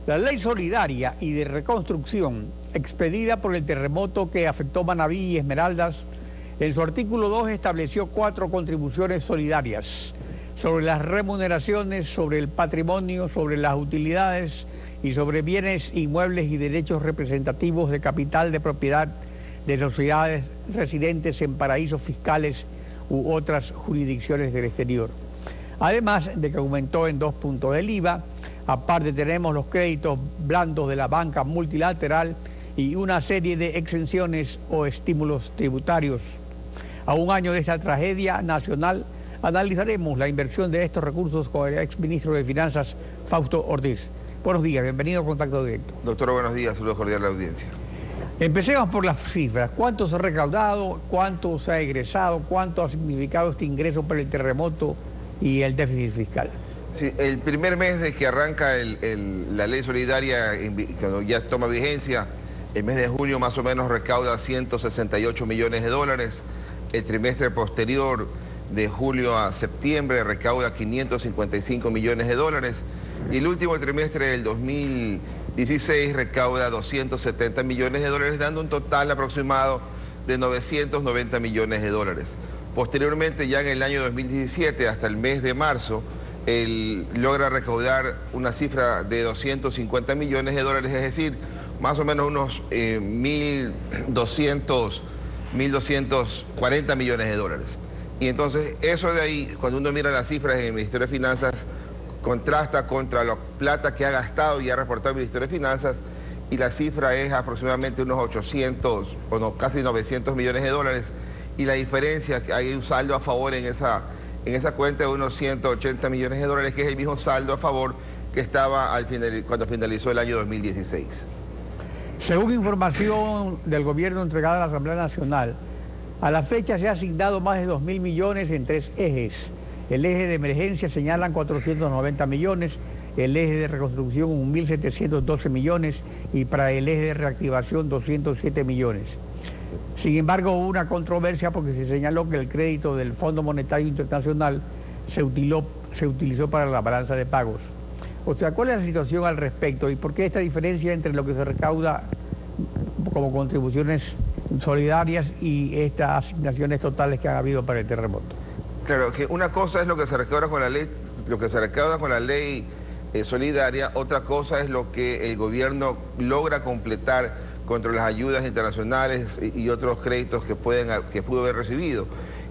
La ley solidaria y de reconstrucción, expedida por el terremoto que afectó Manabí y Esmeraldas, en su artículo 2 estableció 4 contribuciones solidarias sobre las remuneraciones, sobre el patrimonio, sobre las utilidades y sobre bienes inmuebles y derechos representativos de capital de propiedad de sociedades residentes en paraísos fiscales u otras jurisdicciones del exterior. Además de que aumentó en 2 puntos el IVA, aparte tenemos los créditos blandos de la banca multilateral y una serie de exenciones o estímulos tributarios. A un año de esta tragedia nacional, analizaremos la inversión de estos recursos con el exministro de Finanzas, Fausto Ortiz. Buenos días, bienvenido a Contacto Directo. Doctor, buenos días, saludos cordiales a la audiencia. Empecemos por las cifras. ¿Cuánto se ha recaudado? ¿Cuánto se ha egresado? ¿Cuánto ha significado este ingreso por el terremoto y el déficit fiscal? Sí, el primer mes de que arranca la ley solidaria, cuando ya toma vigencia, el mes de junio más o menos recauda 168 millones de dólares. El trimestre posterior, de julio a septiembre, recauda 555 millones de dólares. Y el último trimestre del 2016 recauda 270 millones de dólares, dando un total aproximado de 990 millones de dólares. Posteriormente, ya en el año 2017, hasta el mes de marzo, logra recaudar una cifra de 250 millones de dólares, es decir, más o menos unos 1.240 millones de dólares. Y entonces, eso de ahí, cuando uno mira las cifras en el Ministerio de Finanzas, contrasta contra la plata que ha gastado y ha reportado el Ministerio de Finanzas, y la cifra es aproximadamente unos 800, o no, casi 900 millones de dólares, y la diferencia, hay un saldo a favor en esa cuenta de unos 180 millones de dólares, que es el mismo saldo a favor que estaba cuando finalizó el año 2016. Según información del gobierno entregada a la Asamblea Nacional, a la fecha se ha asignado más de 2.000 millones en 3 ejes. El eje de emergencia señalan 490 millones, el eje de reconstrucción 1.712 millones y para el eje de reactivación 207 millones. Sin embargo, hubo una controversia porque se señaló que el crédito del Fondo Monetario Internacional se utilizó para la balanza de pagos. O sea, ¿cuál es la situación al respecto y por qué esta diferencia entre lo que se recauda como contribuciones solidarias y estas asignaciones totales que ha habido para el terremoto? Claro, que una cosa es lo que se recauda con la ley, solidaria, otra cosa es lo que el gobierno logra completar contra las ayudas internacionales y otros créditos que pudo haber recibido.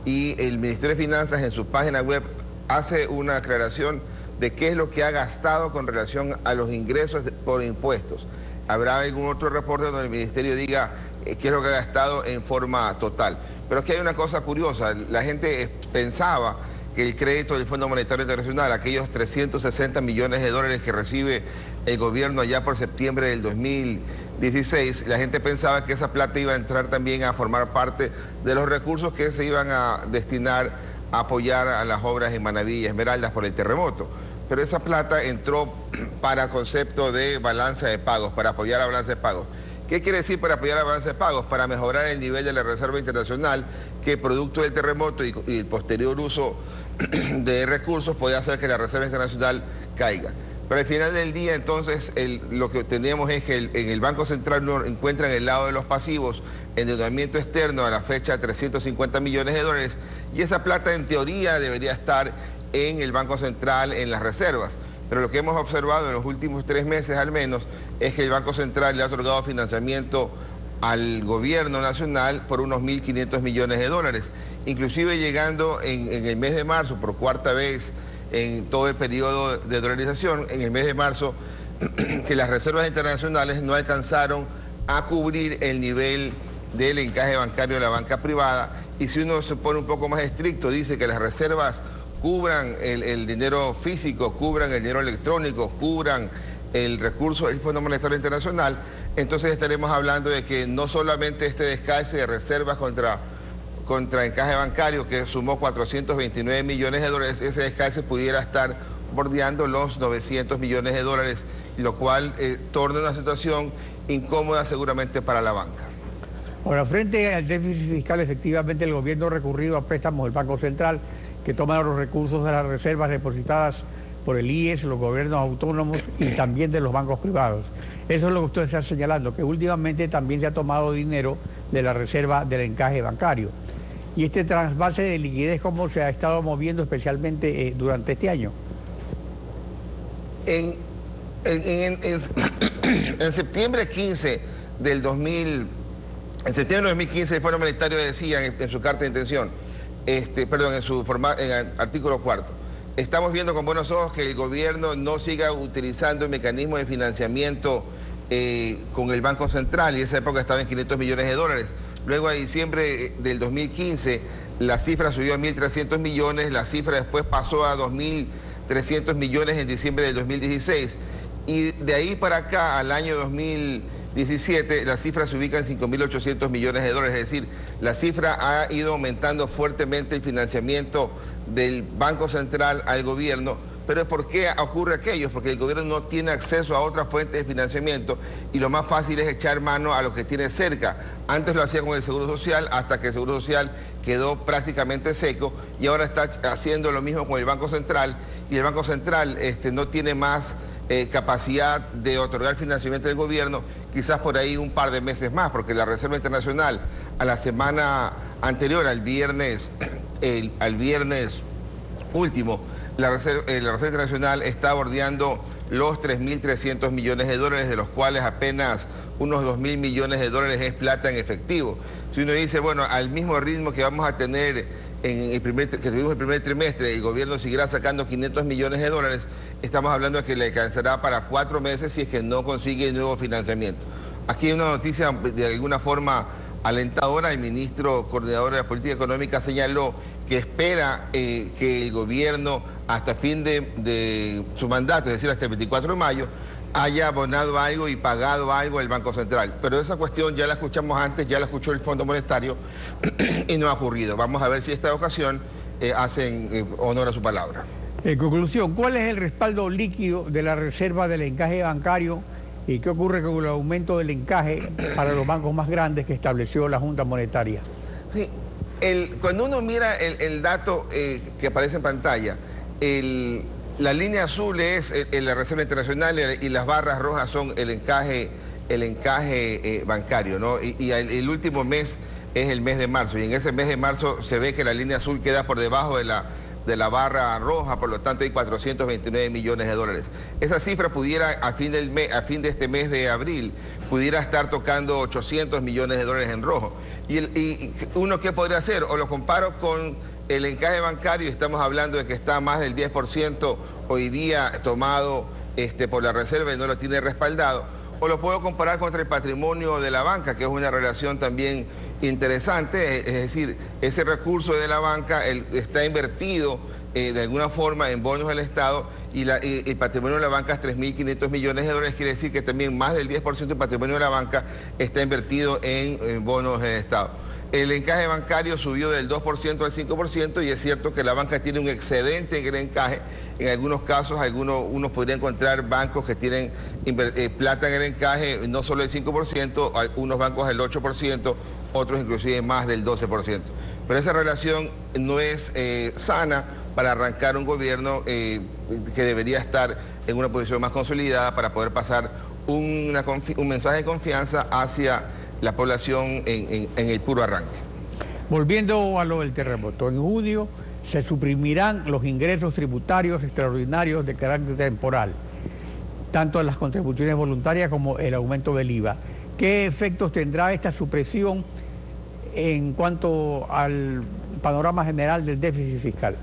Y el Ministerio de Finanzas en su página web hace una aclaración de qué es lo que ha gastado con relación a los ingresos por impuestos. Habrá algún otro reporte donde el Ministerio diga qué es lo que ha gastado en forma total. Pero es que hay una cosa curiosa, la gente pensaba que el crédito del Fondo Monetario Internacional, aquellos 360 millones de dólares que recibe el gobierno allá por septiembre del 2016, la gente pensaba que esa plata iba a entrar también a formar parte de los recursos que se iban a destinar a apoyar a las obras en Manabí y Esmeraldas por el terremoto. Pero esa plata entró para concepto de balanza de pagos, para apoyar a balanza de pagos. ¿Qué quiere decir para apoyar a balanza de pagos? Para mejorar el nivel de la Reserva Internacional, que producto del terremoto y el posterior uso de recursos puede hacer que la Reserva Internacional caiga. Pero al final del día, entonces, lo que tenemos es que en el Banco Central uno encuentra en el lado de los pasivos endeudamiento externo a la fecha 350 millones de dólares, y esa plata en teoría debería estar en el Banco Central, en las reservas. Pero lo que hemos observado en los últimos 3 meses al menos es que el Banco Central le ha otorgado financiamiento al gobierno nacional por unos 1.500 millones de dólares, inclusive llegando en el mes de marzo, por 4ª vez en todo el periodo de dolarización, en el mes de marzo, que las reservas internacionales no alcanzaron a cubrir el nivel del encaje bancario de la banca privada, y si uno se pone un poco más estricto, dice que las reservas cubran el dinero físico, cubran el dinero electrónico, cubran el recurso del Fondo Monetario Internacional, entonces estaremos hablando de que no solamente este descalce de reservas contra encaje bancario, que sumó 429 millones de dólares, ese descalce pudiera estar bordeando los 900 millones de dólares, lo cual torna una situación incómoda seguramente para la banca. Ahora, frente al déficit fiscal, efectivamente el gobierno ha recurrido a préstamos del Banco Central, que toman los recursos de las reservas depositadas por el IES, los gobiernos autónomos y también de los bancos privados. Eso es lo que usted está señalando, que últimamente también se ha tomado dinero de la reserva del encaje bancario. Y este trasvase de liquidez, ¿cómo se ha estado moviendo especialmente durante este año? En septiembre 15 del 2000, en septiembre de 2015 el Fondo Monetario decía en su carta de intención, en su artículo 4, estamos viendo con buenos ojos que el gobierno no siga utilizando el mecanismo de financiamiento con el Banco Central, y esa época estaba en 500 millones de dólares. Luego, a diciembre del 2015, la cifra subió a 1.300 millones, la cifra después pasó a 2.300 millones en diciembre del 2016. Y de ahí para acá, al año 2017, la cifra se ubica en 5.800 millones de dólares. Es decir, la cifra ha ido aumentando fuertemente el financiamiento del Banco Central al gobierno. Pero ¿por qué ocurre aquello? Porque el gobierno no tiene acceso a otras fuentes de financiamiento y lo más fácil es echar mano a lo que tiene cerca. Antes lo hacía con el Seguro Social, hasta que el Seguro Social quedó prácticamente seco, y ahora está haciendo lo mismo con el Banco Central, y el Banco Central no tiene más capacidad de otorgar financiamiento del gobierno, quizás por ahí un par de meses más, porque la Reserva Internacional a la semana anterior, al viernes último, la Reserva Internacional está bordeando los 3.300 millones de dólares, de los cuales apenas unos 2.000 millones de dólares es plata en efectivo. Si uno dice, bueno, al mismo ritmo que vamos a tener que tuvimos el primer trimestre, el gobierno seguirá sacando 500 millones de dólares, estamos hablando de que le alcanzará para 4 meses si es que no consigue nuevo financiamiento. Aquí hay una noticia de alguna forma alentadora. El ministro coordinador de la política económica señaló que espera que el gobierno hasta fin de su mandato, es decir, hasta el 24 de mayo, haya abonado algo y pagado algo al Banco Central. Pero esa cuestión ya la escuchamos antes, ya la escuchó el Fondo Monetario y no ha ocurrido. Vamos a ver si esta ocasión hacen honor a su palabra. En conclusión, ¿cuál es el respaldo líquido de la reserva del encaje bancario y qué ocurre con el aumento del encaje para los bancos más grandes que estableció la Junta Monetaria? Sí. Cuando uno mira el dato que aparece en pantalla, la línea azul es la Reserva Internacional y las barras rojas son el encaje bancario, ¿no? Y el último mes es el mes de marzo, y en ese mes de marzo se ve que la línea azul queda por debajo de la barra roja, por lo tanto hay 429 millones de dólares. Esa cifra pudiera, a fin de este mes de abril, pudiera estar tocando 800 millones de dólares en rojo. Y uno, ¿qué podría hacer? O lo comparo con el encaje bancario, y estamos hablando de que está más del 10% hoy día tomado por la reserva y no lo tiene respaldado, o lo puedo comparar contra el patrimonio de la banca, que es una relación también interesante, es decir, ese recurso de la banca está invertido de alguna forma en bonos del Estado, y el patrimonio de la banca es 3.500 millones de dólares, quiere decir que también más del 10% del patrimonio de la banca está invertido en bonos del Estado. El encaje bancario subió del 2% al 5%, y es cierto que la banca tiene un excedente en el encaje. En algunos casos, uno podría encontrar bancos que tienen plata en el encaje, no solo el 5%, algunos bancos el 8%, otros inclusive más del 12%. Pero esa relación no es sana para arrancar un gobierno que debería estar en una posición más consolidada para poder pasar un mensaje de confianza hacia la población en el puro arranque. Volviendo a lo del terremoto, en junio se suprimirán los ingresos tributarios extraordinarios de carácter temporal, tanto las contribuciones voluntarias como el aumento del IVA. ¿Qué efectos tendrá esta supresión en cuanto al panorama general del déficit fiscal?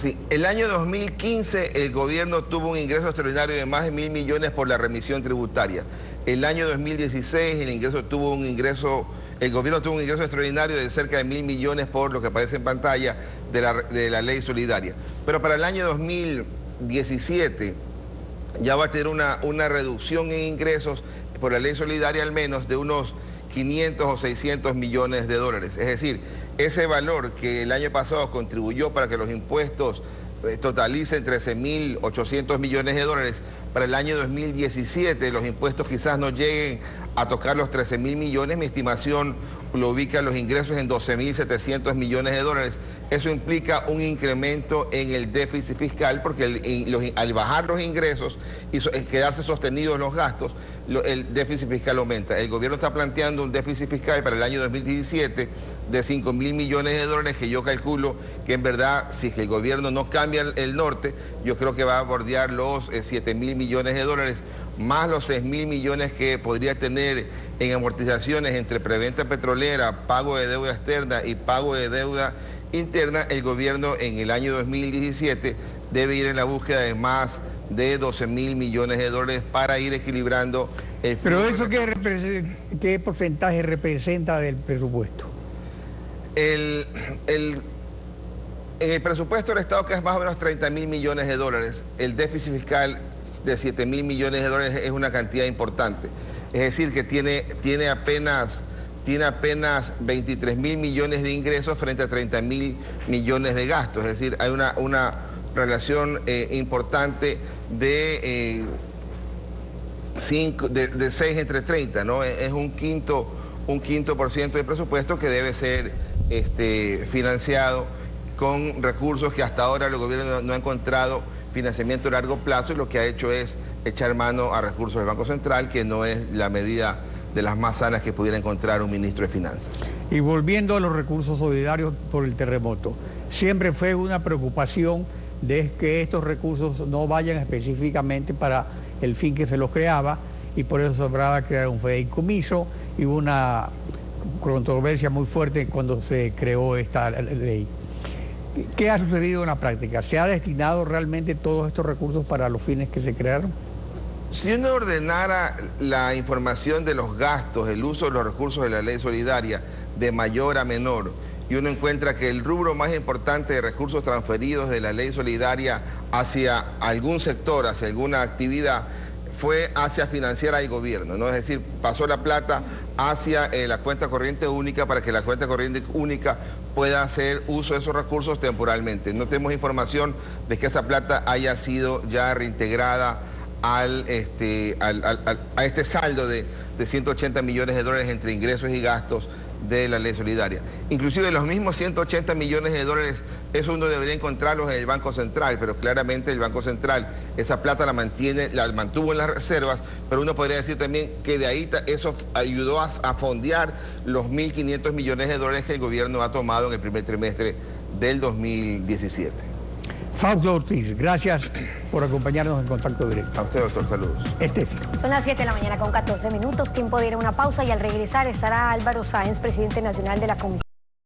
Sí, el año 2015 el gobierno tuvo un ingreso extraordinario de más de 1.000 millones por la remisión tributaria. El año 2016 el gobierno tuvo un ingreso extraordinario de cerca de 1.000 millones por lo que aparece en pantalla de la ley solidaria. Pero para el año 2017 ya va a tener una reducción en ingresos por la ley solidaria al menos de unos 500 o 600 millones de dólares. Es decir, ese valor que el año pasado contribuyó para que los impuestos totalicen 13.800 millones de dólares, para el año 2017 los impuestos quizás no lleguen a tocar los 13.000 millones. Mi estimación lo ubica los ingresos en 12.700 millones de dólares. Eso implica un incremento en el déficit fiscal porque al bajar los ingresos y quedarse sostenidos los gastos, el déficit fiscal aumenta. El gobierno está planteando un déficit fiscal para el año 2017 de 5.000 millones de dólares, que yo calculo que en verdad, si el gobierno no cambia el norte, yo creo que va a bordear los 7.000 millones de dólares, más los 6.000 millones que podría tener en amortizaciones entre preventa petrolera, pago de deuda externa y pago de deuda interna. El gobierno en el año 2017 debe ir en la búsqueda de más de 12.000 millones de dólares para ir equilibrando el flujo. ¿Pero eso qué porcentaje representa del presupuesto? En el presupuesto del Estado, que es más o menos 30.000 millones de dólares, el déficit fiscal de 7.000 millones de dólares es una cantidad importante. Es decir, que tiene apenas 23.000 millones de ingresos frente a 30.000 millones de gastos. Es decir, hay una relación importante de 6 entre 30, ¿no? Es un quinto por ciento del presupuesto que debe ser financiado con recursos que hasta ahora el gobierno no ha encontrado financiamiento a largo plazo, y lo que ha hecho es echar mano a recursos del Banco Central, que no es la medida de las más sanas que pudiera encontrar un ministro de Finanzas. Y volviendo a los recursos solidarios por el terremoto, siempre fue una preocupación de que estos recursos no vayan específicamente para el fin que se los creaba, y por eso se hablaba de crear un fideicomiso, y hubo una controversia muy fuerte cuando se creó esta ley. ¿Qué ha sucedido en la práctica? ¿Se ha destinado realmente todos estos recursos para los fines que se crearon? Si uno ordenara la información de los gastos, el uso de los recursos de la ley solidaria de mayor a menor, y uno encuentra que el rubro más importante de recursos transferidos de la ley solidaria hacia algún sector, hacia alguna actividad, fue hacia financiar al gobierno, ¿no? Es decir, pasó la plata hacia la cuenta corriente única para que la cuenta corriente única pueda hacer uso de esos recursos temporalmente. No tenemos información de que esa plata haya sido ya reintegrada a este saldo de 180 millones de dólares entre ingresos y gastos de la ley solidaria. Inclusive los mismos 180 millones de dólares, eso uno debería encontrarlos en el Banco Central, pero claramente el Banco Central esa plata la mantuvo en las reservas, pero uno podría decir también que de ahí eso ayudó a fondear los 1.500 millones de dólares que el gobierno ha tomado en el primer trimestre del 2017. Fausto Ortiz, gracias por acompañarnos en Contacto Directo. A usted, doctor, saludos. Son las 7 de la mañana con 14 minutos, tiempo de ir a una pausa, y al regresar estará Álvaro Sáenz, presidente nacional de la Comisión.